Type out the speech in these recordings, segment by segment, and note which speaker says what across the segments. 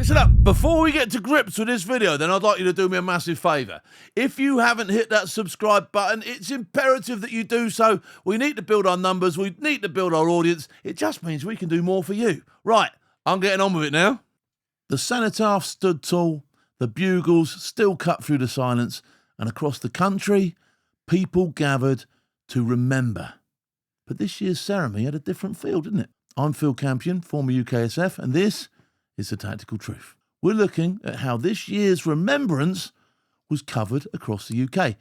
Speaker 1: Listen up, before we get to grips with this video, then I'd like you to do me a massive favour. If you haven't hit that subscribe button, it's imperative that you do so. We need to build our numbers, we need to build our audience. It just means we can do more for you. Right, I'm getting on with it now. The Cenotaph stood tall, the bugles still cut through the silence, and across the country, people gathered to remember. But this year's ceremony had a different feel, didn't it? I'm Phil Campion, former UKSF, and this is The Tactical Truth. We're looking at how this year's Remembrance was covered across the UK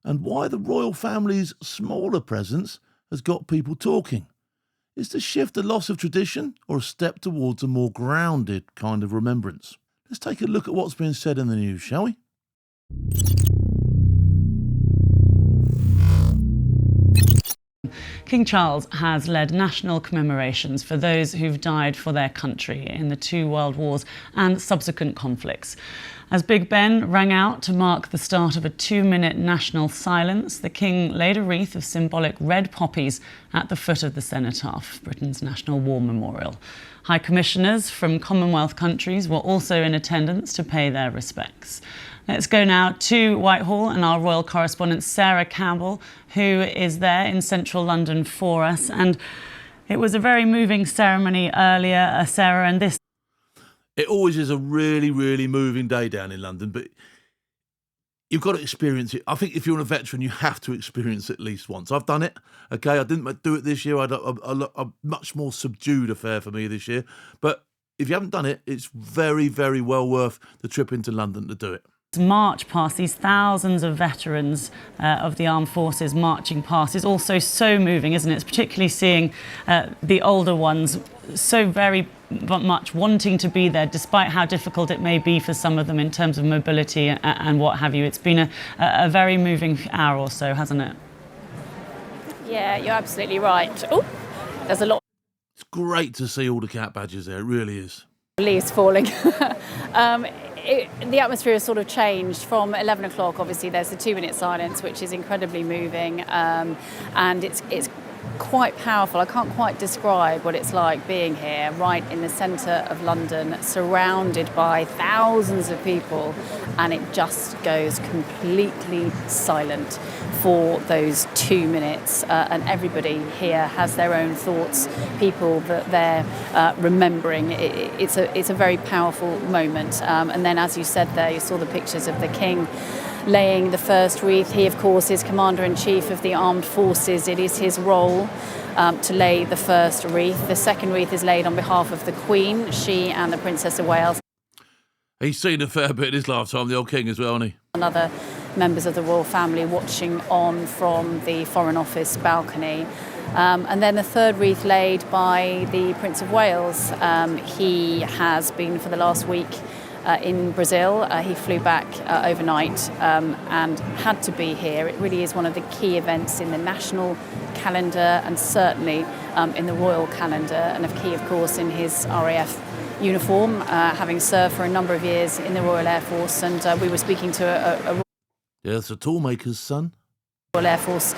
Speaker 1: and why the royal family's smaller presence has got people talking. Is the shift a loss of tradition or a step towards a more grounded kind of remembrance? Let's take a look at what's been said in the news, shall we?
Speaker 2: King Charles has led national commemorations for those who've died for their country in the 2 world wars and subsequent conflicts. As Big Ben rang out to mark the start of a 2-minute national silence, the King laid a wreath of symbolic red poppies at the foot of the Cenotaph, Britain's national war memorial. High Commissioners from Commonwealth countries were also in attendance to pay their respects. Let's go now to Whitehall and our royal correspondent Sarah Campbell, who is there in central London for us. And it was a very moving ceremony earlier, Sarah, and this...
Speaker 1: It always is a really, really moving day down in London, but you've got to experience it. I think if you're a veteran, you have to experience it at least once. I've done it, okay? I didn't do it this year. I had a much more subdued affair for me this year. But if you haven't done it, it's very, very well worth the trip into London to do it.
Speaker 2: March past these thousands of veterans of the armed forces marching past is also so moving, isn't it? It's particularly seeing the older ones so very much wanting to be there, despite how difficult it may be for some of them in terms of mobility and what have you. It's been a very moving hour or so, hasn't it?
Speaker 3: Yeah, you're absolutely right. Oh, there's a lot.
Speaker 1: It's great to see all the cap badges there, it really is.
Speaker 3: Leaves falling. The atmosphere has sort of changed from 11 o'clock. Obviously, there's the 2-minute silence, which is incredibly moving, and it's quite powerful. I can't quite describe what it's like being here, right in the centre of London, surrounded by thousands of people, and it just goes completely silent for those 2 minutes, and everybody here has their own thoughts, people that they're remembering. It's a very powerful moment. And then, as you said there, you saw the pictures of the King laying the first wreath. He, of course, is Commander-in-Chief of the Armed Forces. It is his role to lay the first wreath. The second wreath is laid on behalf of the Queen, she and the Princess of Wales.
Speaker 1: He's seen a fair bit this lifetime, the old King as well, hasn't he?
Speaker 3: And other members of the royal family watching on from the Foreign Office balcony. And then the third wreath laid by the Prince of Wales. He has been for the last week in Brazil. He flew back overnight and had to be here. It really is one of the key events in the national calendar and certainly in the royal calendar, and of key, of course, in his RAF uniform, having served for a number of years in the Royal Air Force. And we were speaking to a
Speaker 1: Yes, a toolmaker's son.
Speaker 3: Royal Air Force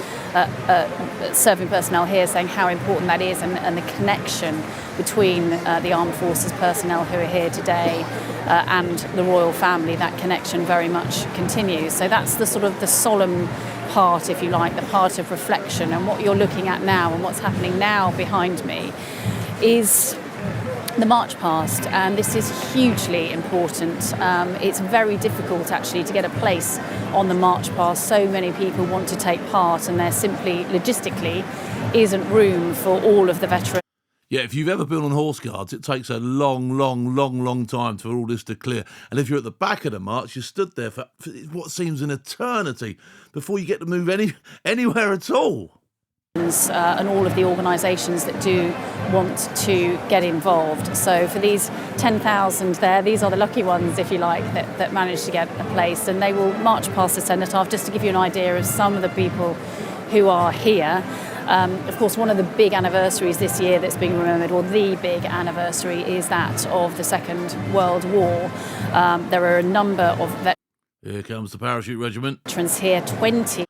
Speaker 3: serving personnel here saying how important that is, and the connection between the Armed Forces personnel who are here today and the royal family. That connection very much continues. So that's the sort of the solemn part, if you like, the part of reflection. And what you're looking at now and what's happening now behind me is the march past, and this is hugely important. It's very difficult actually to get a place on the march past. So many people want to take part, and there simply logistically isn't room for all of the veterans.
Speaker 1: Yeah, if you've ever been on horse guards, it takes a long time for all this to clear. And if you're at the back of the march, you stood there for what seems an eternity before you get to move anywhere at all.
Speaker 3: And all of the organisations that do want to get involved. So for these 10,000 there, these are the lucky ones, if you like, that managed to get a place, and they will march past the Cenotaph. Just to give you an idea of some of the people who are here. Of course, one of the big anniversaries this year that's being remembered, or the big anniversary, is that of the Second World War. There are a number of
Speaker 1: Here comes the parachute regiment.
Speaker 3: Veterans here, 20.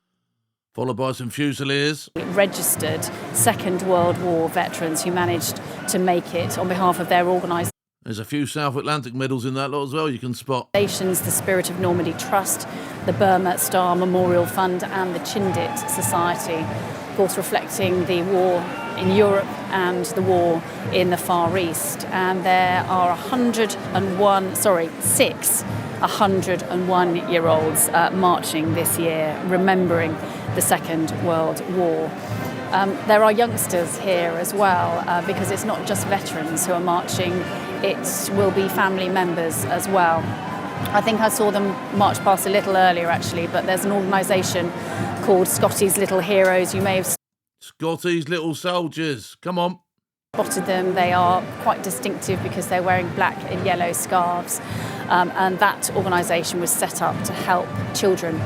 Speaker 1: Followed by some Fusiliers.
Speaker 3: Registered Second World War veterans who managed to make it on behalf of their organisation.
Speaker 1: There's a few South Atlantic medals in that lot as well you can spot.
Speaker 3: Nations, the Spirit of Normandy Trust, the Burma Star Memorial Fund and the Chindit Society, of course reflecting the war in Europe and the war in the Far East. And there are 6 101-year-olds marching this year, remembering the Second World War. There are youngsters here as well, because it's not just veterans who are marching, it will be family members as well. I think I saw them march past a little earlier actually, but there's an organisation called Scotty's Little Heroes. You may have
Speaker 1: Scotty's Little Soldiers, come on.
Speaker 3: spotted them. They are quite distinctive because they're wearing black and yellow scarves, and that organisation was set up to help children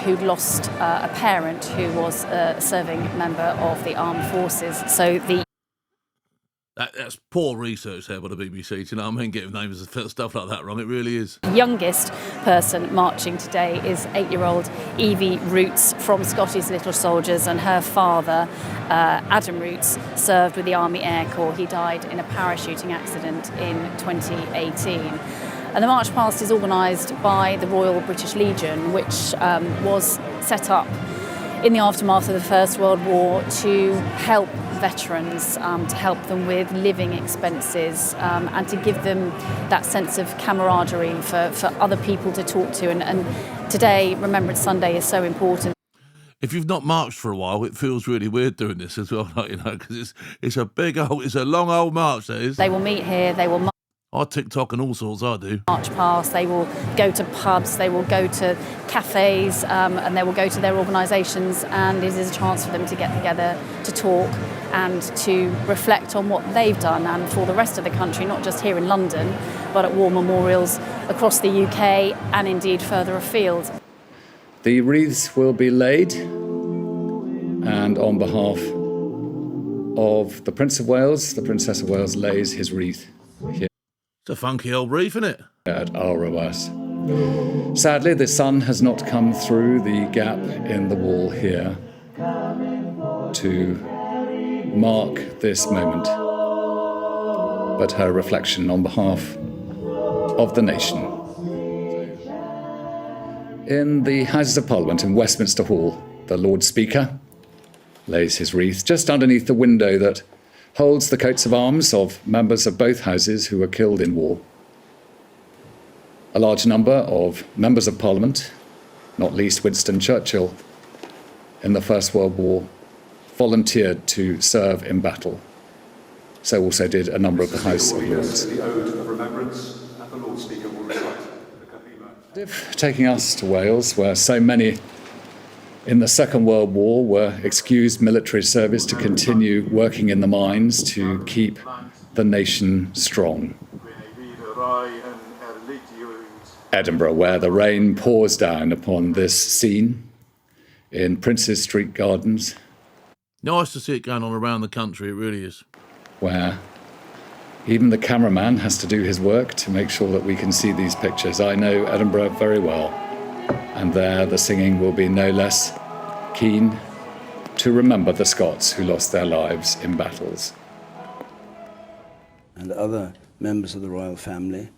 Speaker 3: who'd lost a parent who was a serving member of the armed forces. So
Speaker 1: That's poor research there by the BBC, do you know what I mean? Getting names of stuff like that wrong, it really is.
Speaker 3: youngest person marching today is 8-year-old Evie Roots from Scotty's Little Soldiers, and her father, Adam Roots, served with the Army Air Corps. He died in a parachuting accident in 2018. And the March Past is organised by the Royal British Legion, which was set up in the aftermath of the First World War to help veterans, to help them with living expenses, and to give them that sense of camaraderie for other people to talk to. And today, Remembrance Sunday, is so important.
Speaker 1: If you've not marched for a while, it feels really weird doing this as well, like, you know, because it's a long old march, that is.
Speaker 3: They will meet here, they will
Speaker 1: I TikTok and all sorts, I do.
Speaker 3: march past, they will go to pubs, they will go to cafes, and they will go to their organisations, and it is a chance for them to get together, to talk and to reflect on what they've done, and for the rest of the country, not just here in London, but at war memorials across the UK and indeed further afield.
Speaker 4: The wreaths will be laid, and on behalf of the Prince of Wales, the Princess of Wales lays his wreath here
Speaker 1: It's a funky old reef, isn't it?
Speaker 4: at Alroas. Sadly, the sun has not come through the gap in the wall here to mark this moment, but her reflection on behalf of the nation. In the Houses of Parliament in Westminster Hall, the Lord Speaker lays his wreath just underneath the window that holds the coats of arms of members of both houses who were killed in war. A large number of members of Parliament, not least Winston Churchill, in the First World War, volunteered to serve in battle. So also did a number of the House of Lords.
Speaker 5: The Ode of Remembrance, and the Lord Speaker will recite the Cathedral.
Speaker 4: Taking us to Wales, where so many in the Second World War were excused military service to continue working in the mines to keep the nation strong. Edinburgh, where the rain pours down upon this scene in Princes Street Gardens.
Speaker 1: Nice to see it going on around the country, it really is.
Speaker 4: Where even the cameraman has to do his work to make sure that we can see these pictures. I know Edinburgh very well, and there the singing will be no less keen to remember the Scots who lost their lives in battles.
Speaker 6: And other members of the royal family,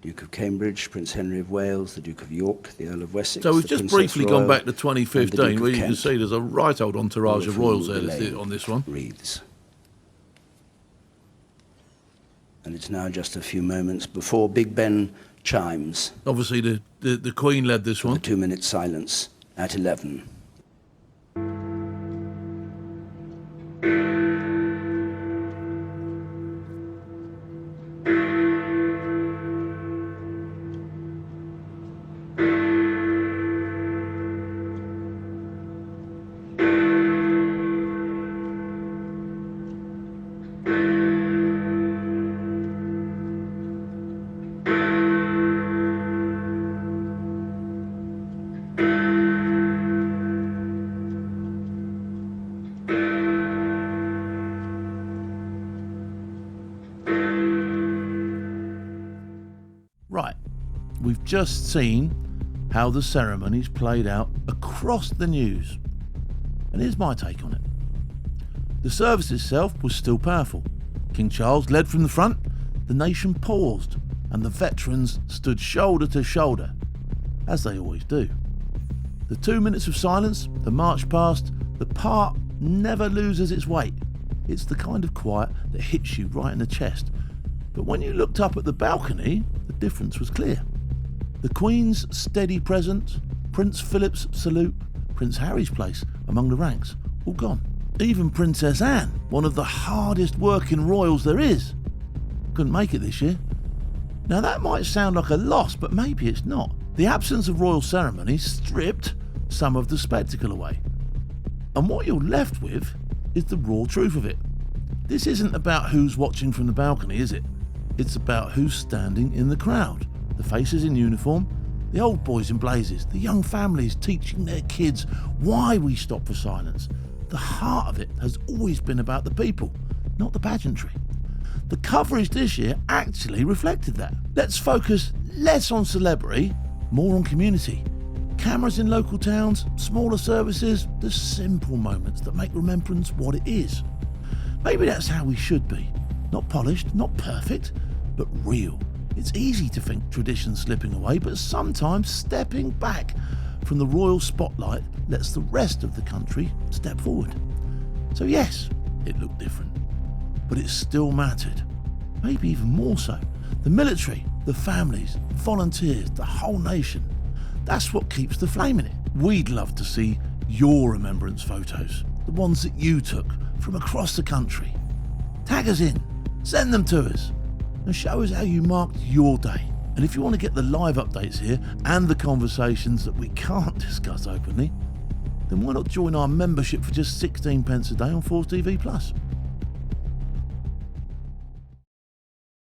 Speaker 6: Duke of Cambridge, Prince Henry of Wales, the Duke of York, the Earl of Wessex.
Speaker 1: So we've
Speaker 6: the
Speaker 1: just
Speaker 6: Princess
Speaker 1: briefly
Speaker 6: Royal,
Speaker 1: gone back to
Speaker 6: and the
Speaker 1: 2015,
Speaker 6: Duke
Speaker 1: where
Speaker 6: of
Speaker 1: you can
Speaker 6: Kent,
Speaker 1: see there's a right old entourage of
Speaker 6: all
Speaker 1: royals
Speaker 6: whom
Speaker 1: there
Speaker 6: will lay
Speaker 1: on this one.
Speaker 6: Wreaths. And it's now just a few moments before Big Ben chimes.
Speaker 1: Obviously, the Queen led this
Speaker 6: The
Speaker 1: one.
Speaker 6: 2-minute silence at 11.
Speaker 1: Right, we've just seen how the ceremonies played out across the news. And here's my take on it. The service itself was still powerful. King Charles led from the front, the nation paused, and the veterans stood shoulder to shoulder, as they always do. The 2 minutes of silence, the march past, the part never loses its weight. It's the kind of quiet that hits you right in the chest. But when you looked up at the balcony, the difference was clear. The Queen's steady presence, Prince Philip's salute, Prince Harry's place among the ranks, all gone. Even Princess Anne, one of the hardest working royals there is, couldn't make it this year. Now that might sound like a loss, but maybe it's not. The absence of royal ceremony stripped some of the spectacle away. And what you're left with is the raw truth of it. This isn't about who's watching from the balcony, is it? It's about who's standing in the crowd. The faces in uniform, the old boys in blazes, the young families teaching their kids why we stop for silence. The heart of it has always been about the people, not the pageantry. The coverage this year actually reflected that. Let's focus less on celebrity, more on community. Cameras in local towns, smaller services, the simple moments that make Remembrance what it is. Maybe that's how we should be. Not polished, not perfect, but real. It's easy to think tradition's slipping away, but sometimes stepping back from the royal spotlight lets the rest of the country step forward. So yes, it looked different, but it still mattered. Maybe even more so. The military, the families, volunteers, the whole nation. That's what keeps the flame in it. We'd love to see your Remembrance photos, the ones that you took from across the country. Tag us in, send them to us, and show us how you marked your day. And if you want to get the live updates here and the conversations that we can't discuss openly, then why not join our membership for just 16 pence a day on Force TV Plus?